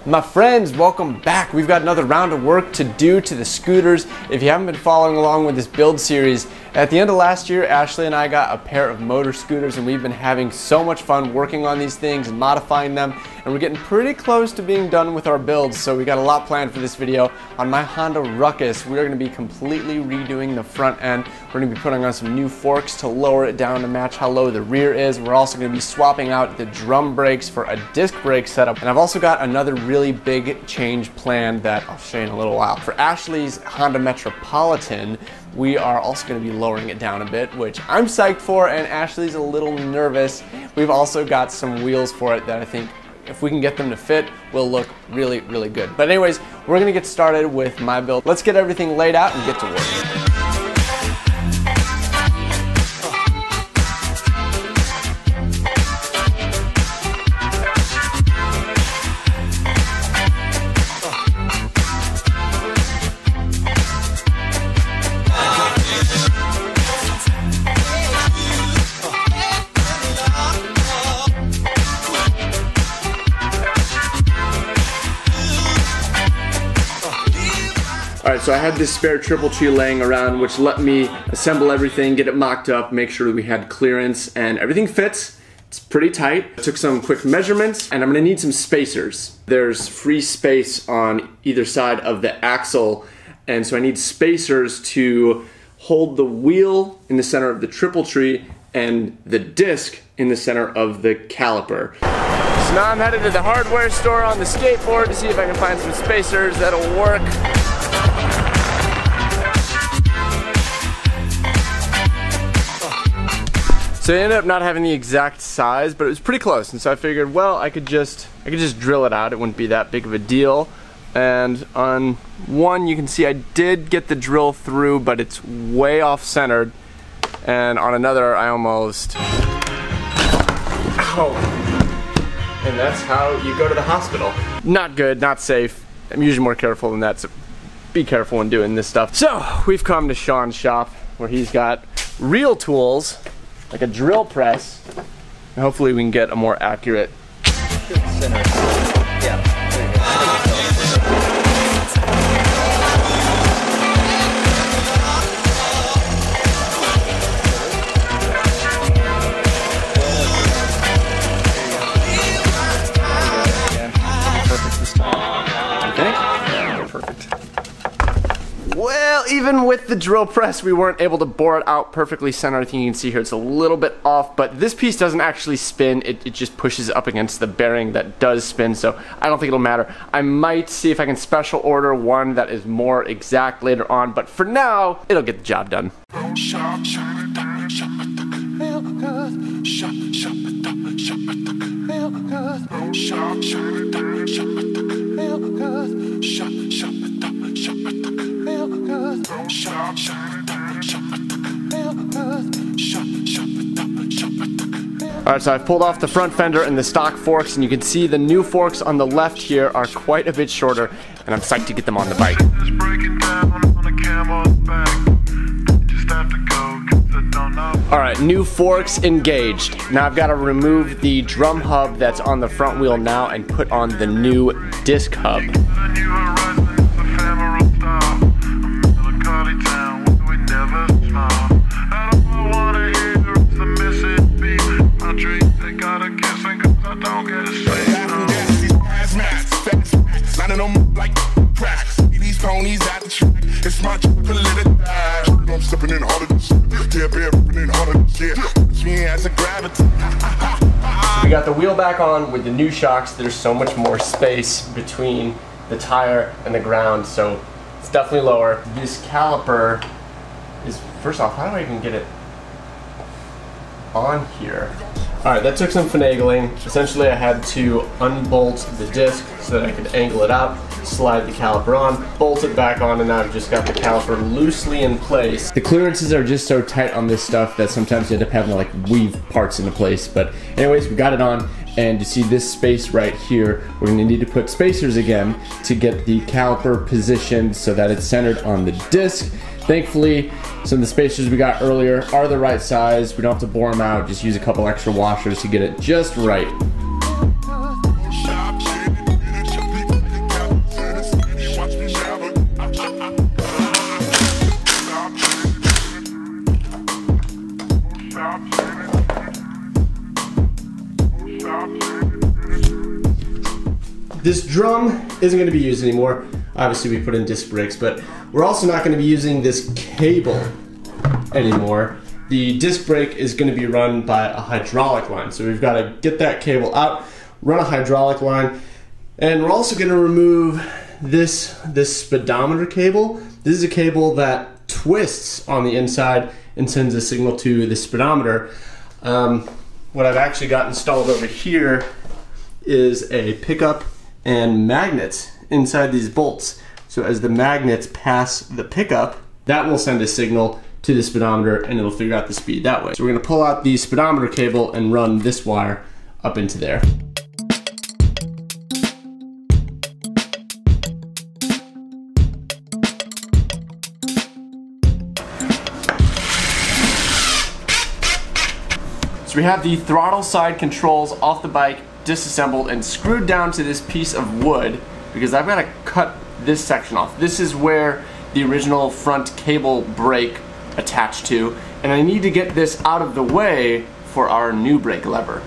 My friends, welcome back. We've got another round of work to do to the scooters. If you haven't been following along with this build series, at the end of last year, Ashley and I got a pair of motor scooters and we've been having so much fun working on these things and modifying them, and we're getting pretty close to being done with our builds, so we got a lot planned for this video. On my Honda Ruckus, we're going to be completely redoing the front end. We're going to be putting on some new forks to lower it down to match how low the rear is. We're also going to be swapping out the drum brakes for a disc brake setup, and I've also got another really big change planned that I'll show you in a little while. For Ashley's Honda Metropolitan, we are also going to be lowering it down a bit, which I'm psyched for, and Ashley's a little nervous. We've also got some wheels for it that I think if we can get them to fit, will look really, really good. But anyways, we're going to get started with my build. Let's get everything laid out and get to work. Alright, so I had this spare triple tree laying around, which let me assemble everything, get it mocked up, make sure we had clearance, and everything fits. It's pretty tight. I took some quick measurements, and I'm going to need some spacers. There's free space on either side of the axle, and so I need spacers to hold the wheel in the center of the triple tree and the disc in the center of the caliper. So now I'm headed to the hardware store on the skateboard to see if I can find some spacers that'll work. So I ended up not having the exact size, but it was pretty close, and so I figured, well, I could just drill it out. It wouldn't be that big of a deal. And on one, you can see I did get the drill through, but it's way off centered. And on another, I almost, ow. And that's how you go to the hospital. Not good, not safe. I'm usually more careful than that, so be careful when doing this stuff. So we've come to Sean's shop where he's got real tools, like a drill press, and hopefully we can get a more accurate center. Yeah, there you go. Perfect this time. You think? Yeah, perfect. Well, even with the drill press, we weren't able to bore it out perfectly centered. I think you can see here it's a little bit off, but this piece doesn't actually spin. It just pushes up against the bearing that does spin, so I don't think it'll matter. I might see if I can special order one that is more exact later on, but for now, it'll get the job done. Alright, so I've pulled off the front fender and the stock forks, and you can see the new forks on the left here are quite a bit shorter, and I'm psyched to get them on the bike. Alright, new forks engaged. Now I've got to remove the drum hub that's on the front wheel now and put on the new disc hub. We got the wheel back on with the new shocks. There's so much more space between the tire and the ground, so it's definitely lower. This caliper is, first off, how do I even get it on here? Alright, that took some finagling. Essentially I had to unbolt the disc so that I could angle it out, slide the caliper on, bolt it back on, and now I've just got the caliper loosely in place. The clearances are just so tight on this stuff that sometimes you end up having to like weave parts into place. But anyways, we got it on, and you see this space right here, we're going to need to put spacers again to get the caliper positioned so that it's centered on the disc. Thankfully, some of the spacers we got earlier are the right size. We don't have to bore them out, just use a couple extra washers to get it just right. this drum isn't going to be used anymore. Obviously we put in disc brakes, but we're also not going to be using this cable anymore. The disc brake is going to be run by a hydraulic line. So we've got to get that cable out, run a hydraulic line, and we're also going to remove this speedometer cable. This is a cable that twists on the inside and sends a signal to the speedometer. What I've actually got installed over here is a pickup and magnets inside these bolts. So as the magnets pass the pickup, that will send a signal to the speedometer and it'll figure out the speed that way. So we're gonna pull out the speedometer cable and run this wire up into there. So we have the throttle side controls off the bike, disassembled and screwed down to this piece of wood because I've got to cut this section off. This is where the original front cable brake attached to, and I need to get this out of the way for our new brake lever.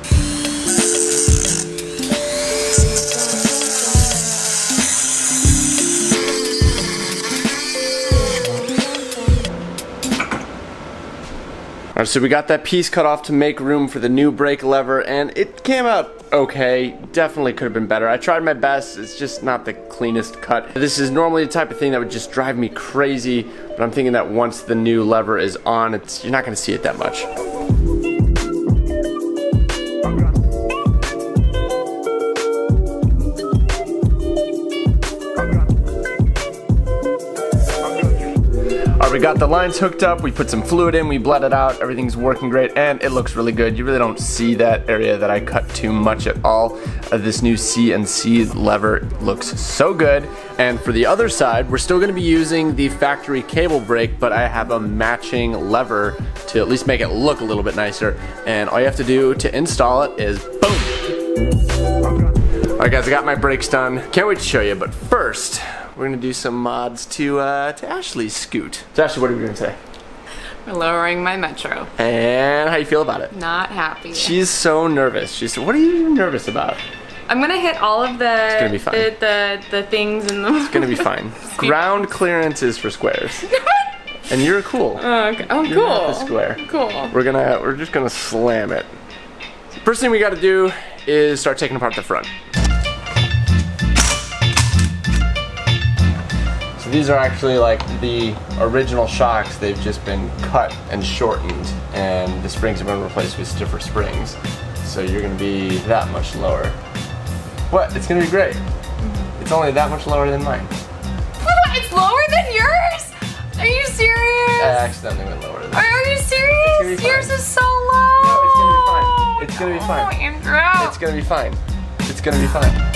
Alright, so we got that piece cut off to make room for the new brake lever, and it came out okay. Definitely could have been better. I tried my best. It's just not the cleanest cut. This is normally the type of thing that would just drive me crazy, but I'm thinking that once the new lever is on, you're not going to see it that much. We got the lines hooked up, we put some fluid in, we bled it out, everything's working great, and it looks really good. You really don't see that area that I cut too much at all. This new CNC lever looks so good. And for the other side, we're still gonna be using the factory cable brake, but I have a matching lever to at least make it look a little bit nicer. And all you have to do to install it is boom! Alright guys, I got my brakes done. Can't wait to show you, but first, we're gonna do some mods to Ashley's scoot. So Ashley, what are we doing today? We're lowering my Metro. And how you feel about it? Not happy. She's so nervous. She's, what are you nervous about? I'm gonna hit all of the it's gonna be fine. the things in the It's gonna be fine. Ground clearance is for squares. And you're cool. Oh, okay. Oh, you're cool. Not the square. Cool. We're just gonna slam it. So first thing we gotta do is start taking apart the front. So these are actually like the original shocks. They've just been cut and shortened, and the springs have been replaced with stiffer springs. So you're gonna be that much lower. What? It's gonna be great. It's only that much lower than mine. What? It's lower than yours? Are you serious? I accidentally went lower than Are you serious? Yours is so low. No, it's gonna be fine. It's gonna be fine. Oh, Andrew. It's gonna be fine. It's gonna be fine.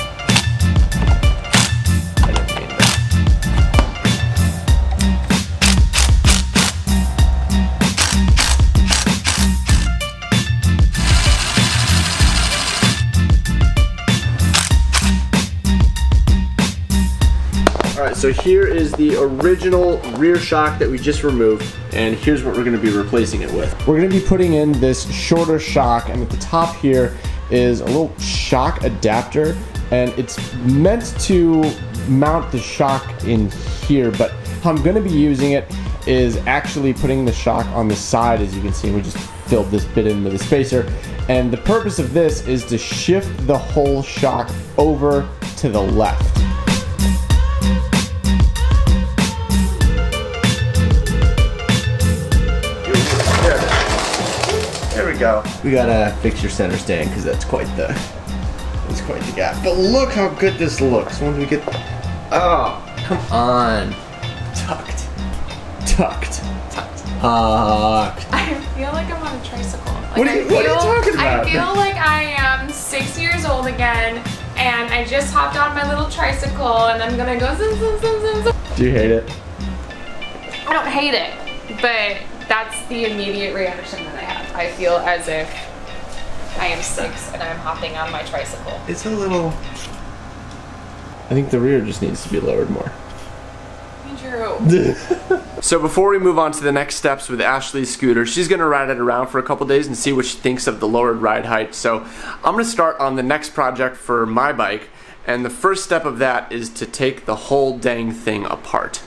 Alright, so here is the original rear shock that we just removed, and here's what we're going to be replacing it with. We're going to be putting in this shorter shock, and at the top here is a little shock adapter, and it's meant to mount the shock in here, but how I'm going to be using it is actually putting the shock on the side. As you can see, we just filled this bit in with a spacer, and the purpose of this is to shift the whole shock over to the left. There we go. We gotta fix your center stand because that's quite the gap. But look how good this looks when we get. Oh, come on. Tucked. I feel like I'm on a tricycle. Like what are you talking about? I feel like I am 6 years old again, and I just hopped on my little tricycle, and I'm gonna go zoom, zoom, zoom, zoom, zoom. Do you hate it? I don't hate it, but that's the immediate reaction that I have. I feel as if I am 6 and I'm hopping on my tricycle. It's a little. I think the rear just needs to be lowered more. Drew. So before we move on to the next steps with Ashley's scooter, she's gonna ride it around for a couple days and see what she thinks of the lowered ride height. So I'm gonna start on the next project for my bike, And the first step of that is to take the whole dang thing apart.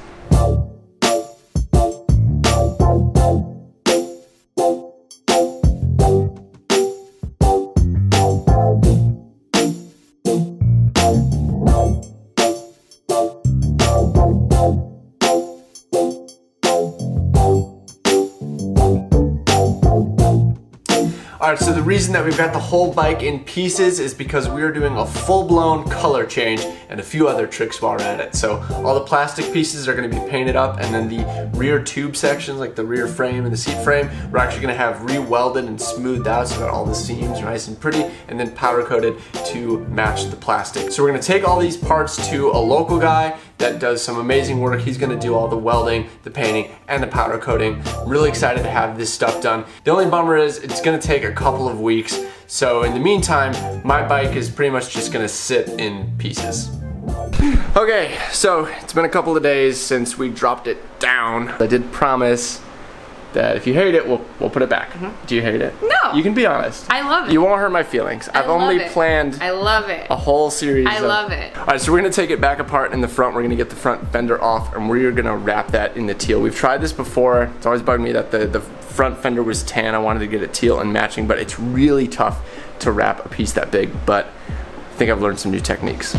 Alright, so the reason that we've got the whole bike in pieces is because we are doing a full-blown color change and a few other tricks while we're at it. So all the plastic pieces are going to be painted up, and then the rear tube sections, like the rear frame and the seat frame, we're actually going to have re-welded and smoothed out so that all the seams are nice and pretty, and then powder coated to match the plastic. So we're going to take all these parts to a local guy that does some amazing work. He's gonna do all the welding, the painting, and the powder coating. I'm really excited to have this stuff done. The only bummer is it's gonna take a couple of weeks. So in the meantime, my bike is pretty much just gonna sit in pieces. Okay, so it's been a couple of days since we dropped it down. I did promise that if you hate it, we'll put it back. Do you hate it? No. You can be honest. I love it. You won't hurt my feelings. I've only planned I love it. a whole series I love it. Alright, so we're gonna take it back apart in the front. We're gonna get the front fender off, and we're gonna wrap that in the teal. We've tried this before. It's always bugged me that the front fender was tan. I wanted to get it teal and matching, but it's really tough to wrap a piece that big. But I think I've learned some new techniques.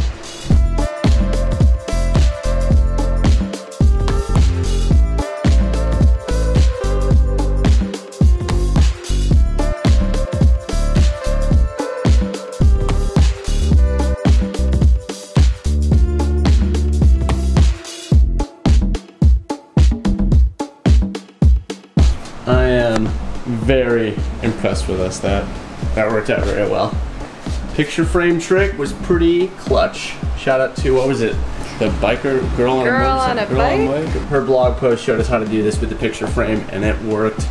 I am very impressed with us. That worked out very well. Picture frame trick was pretty clutch. Shout out to, what was it? The biker girl on a bike? Her blog post showed us how to do this with the picture frame, and it worked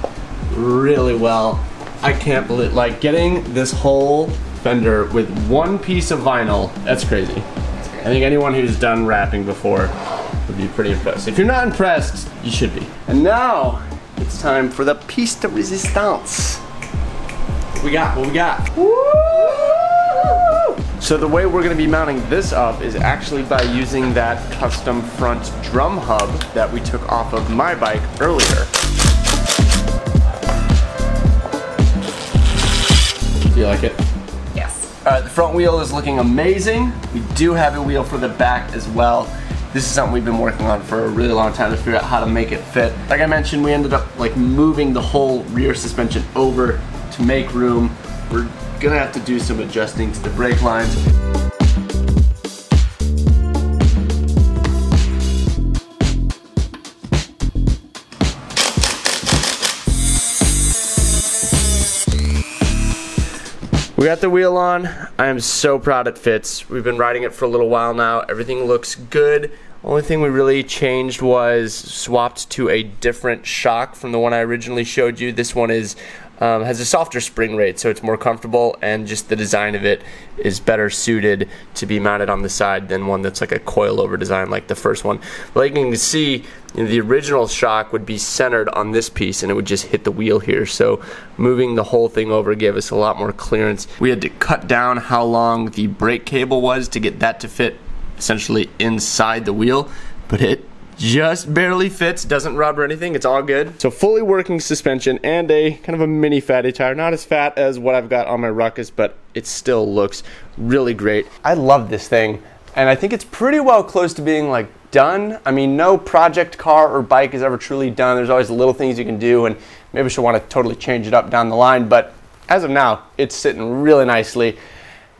really well. I can't believe, like, getting this whole fender with one piece of vinyl, that's crazy. I think anyone who's done wrapping before would be pretty impressed. If you're not impressed, you should be. And now, it's time for the piece de resistance. What we got? What we got? Woo! So the way we're going to be mounting this up is actually by using that custom front drum hub that we took off of my bike earlier. Do you like it? Yes. The front wheel is looking amazing. We do have a wheel for the back as well. This is something we've been working on for a really long time to figure out how to make it fit. Like I mentioned, we ended up like moving the whole rear suspension over to make room. We're gonna have to do some adjusting to the brake lines. We got the wheel on. I am so proud it fits. We've been riding it for a little while now. Everything looks good. Only thing we really changed was swapped to a different shock from the one I originally showed you. This one is has a softer spring rate, so it's more comfortable, and just the design of it is better suited to be mounted on the side than one that's like a coil-over design like the first one. But like you can see, the original shock would be centered on this piece and it would just hit the wheel here, so moving the whole thing over gave us a lot more clearance. We had to cut down how long the brake cable was to get that to fit essentially inside the wheel, but it just barely fits, doesn't rub or anything, it's all good. So fully working suspension and a kind of a mini fatty tire, not as fat as what I've got on my Ruckus, but it still looks really great. I love this thing, and I think it's pretty well close to being like done. I mean, no project car or bike is ever truly done. There's always little things you can do, and maybe she'll want to totally change it up down the line, but as of now, it's sitting really nicely.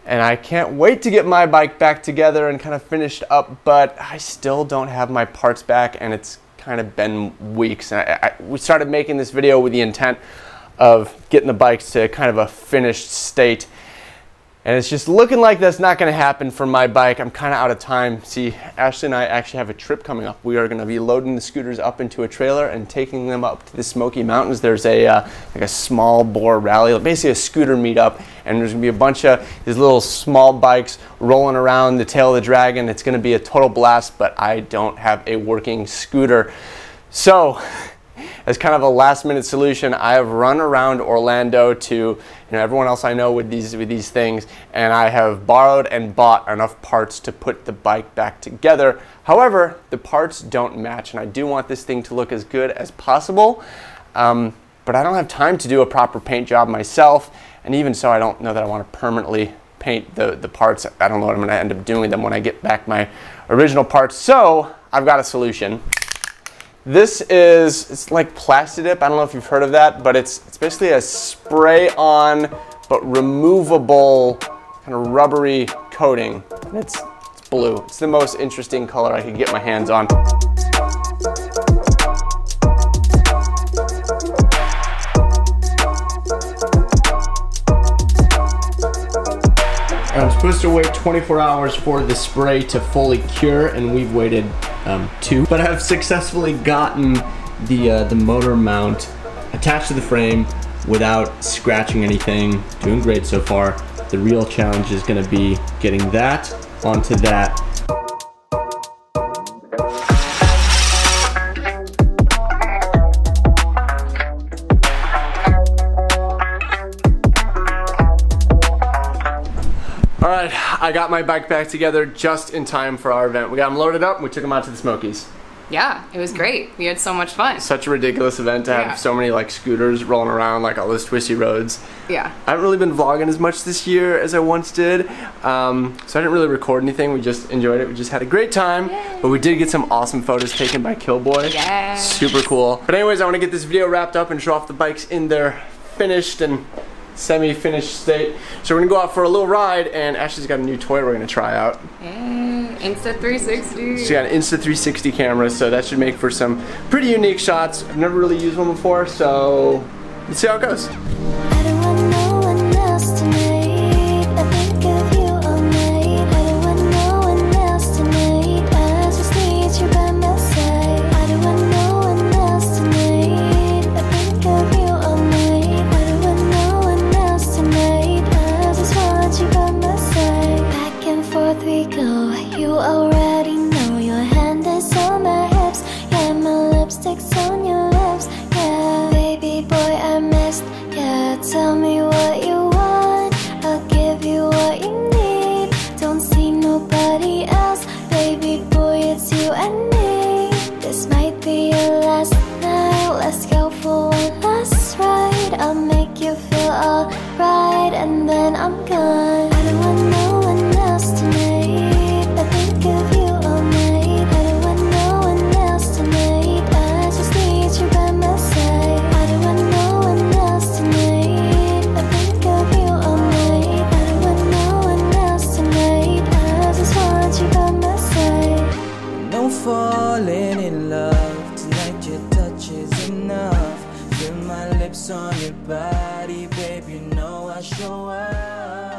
And I can't wait to get my bike back together and kind of finished up, but I still don't have my parts back, and it's kind of been weeks. And we started making this video with the intent of getting the bikes to kind of a finished state, and it's just looking like that's not going to happen for my bike. I'm kind of out of time. See, Ashley and I actually have a trip coming up. We are going to be loading the scooters up into a trailer and taking them up to the Smoky Mountains. There's a like a small bore rally, basically a scooter meetup, and there's going to be a bunch of these little small bikes rolling around the tail of the dragon. It's going to be a total blast, but I don't have a working scooter. So as kind of a last minute solution, I have run around Orlando to everyone else I know with these things, and I have borrowed and bought enough parts to put the bike back together. However, the parts don't match, and I do want this thing to look as good as possible, but I don't have time to do a proper paint job myself, and even so, I don't know that I want to permanently paint the parts. I don't know what I'm going to end up doing with them when I get back my original parts. So I've got a solution. It's like Plastidip. I don't know if you've heard of that, but it's basically a spray-on but removable kind of rubbery coating. And it's blue. It's the most interesting color I could get my hands on. I'm supposed to wait 24 hours for the spray to fully cure, and we've waited 2. But I have successfully gotten the motor mount attached to the frame without scratching anything. Doing great so far. The real challenge is going to be getting that onto that. Alright, I got my bike back together just in time for our event. We got them loaded up and we took them out to the Smokies. Yeah, it was great. We had so much fun. Such a ridiculous event to have so many like scooters rolling around like all those twisty roads. Yeah. I haven't really been vlogging as much this year as I once did, so I didn't really record anything. We just enjoyed it. We just had a great time, but we did get some awesome photos taken by Killboy. Yeah. Super cool. But anyways, I want to get this video wrapped up and show off the bikes in their finished and semi-finished state. So we're gonna go out for a little ride, and Ashley's got a new toy we're gonna try out. Insta360. She's got an Insta360 camera, so that should make for some pretty unique shots. I've never really used one before, so let's see how it goes. Tell me what you want, I'll give you what you need. Don't see nobody else, baby boy, it's you and me. This might be your last night, let's go for one last ride. I'll make you feel alright, and then I'm gone. I don't want no one else tonight, I think of you all night. I don't want no one else tonight, I just need you by my side. I don't want no one else tonight. Falling in love, tonight your touch is enough. Feel my lips on your body, babe, you know I show up.